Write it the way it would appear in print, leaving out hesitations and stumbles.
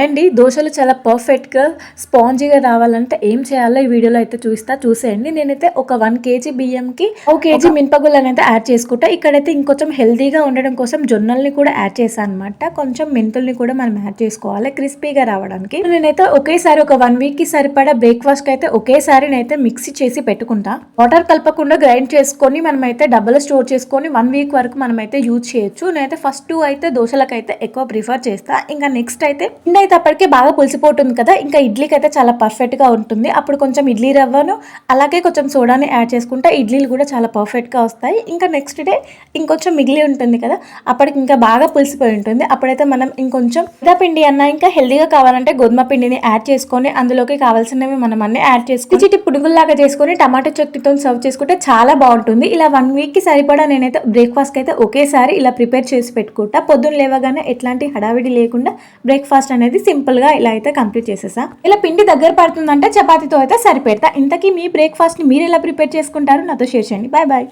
అండి దోశలు చాలా పర్ఫెక్ట్‌గా, స్పాంజీగా రావాలంటే ఏం చేయాలో ఈ వీడియోలో అయితే చూసేయండి. నేనైతే ఒక 1 కేజీ బియ్యంకి ఒక కేజీ మినపగుళ్ళనైతే యాడ్ చేసుకుంటా. ఇక్కడైతే ఇంకొంచెం హెల్తీగా ఉండడం కోసం జొన్నల్ని కూడా యాడ్ చేశాను అనమాట. కొంచెం మెంతుల్ని కూడా మనం యాడ్ చేసుకోవాలి క్రిస్పీగా రావడానికి. నేనైతే ఒకేసారి ఒక 1 వీక్‌కి సరిపడా బ్రేక్‌ఫాస్ట్‌కి అయితే ఒకేసారి నేనైతే మిక్సీ చేసి పెట్టుకుంటా. వాటర్ కలపకుండా గ్రైండ్ చేసుకొని మనమైతే డబ్బాలో స్టోర్ చేసుకొని 1 వీక్ వరకు మనమైతే యూజ్ చేయొచ్చు. నేనైతే ఫస్ట్ 2 అయితే దోశలకైతే ఎక్కువ ప్రిఫర్ చేస్తా. ఇంకా నెక్స్ట్ అయితే అప్పటికే బాగా పులిసిపోతుంది కదా, ఇంకా ఇడ్లీకి అయితే చాలా పర్ఫెక్ట్గా ఉంటుంది. అప్పుడు కొంచెం ఇడ్లీ రవ్వను అలాగే కొంచెం సోడాని యాడ్ చేసుకుంటే ఇడ్లీలు కూడా చాలా పర్ఫెక్ట్గా వస్తాయి. ఇంకా నెక్స్ట్ డే ఇంకొంచెం మిగిలి ఉంటుంది కదా, అప్పటికి ఇంకా బాగా పులిసిపోయి ఉంటుంది. అప్పుడైతే మనం ఇంకొంచెం మైదా పిండి అన్న ఇంకా హెల్దీగా కావాలంటే గోధుమ పిండిని యాడ్ చేసుకొని అందులోకి కావాల్సినవి మనం అన్ని యాడ్ చేసుకుని చిట్టి పునుగుల్లాగా చేసుకొని టమాటో చట్నీతో సర్వ్ చేసుకుంటే చాలా బాగుంటుంది. ఇలా 1 వీక్కి సరిపడా నేనైతే బ్రేక్ఫాస్ట్ అయితే ఒకేసారి ఇలా ప్రిపేర్ చేసి పెట్టుకుంటా. పొద్దున్న లేవగానే ఎట్లాంటి హడావిడి లేకుండా బ్రేక్ఫాస్ట్ అనేది సింపుల్ గా ఇలా అయితే కంప్లీట్ చేసేసా. ఇలా పిండి దగ్గర పడుతుందంటే చపాతీతో అయితే సరిపెడతా. ఇంతకీ మీ బ్రేక్ఫాస్ట్ ని మీరు ఎలా ప్రిపేర్ చేసుకుంటారు నాతో షేర్ చేయండి. Bye bye.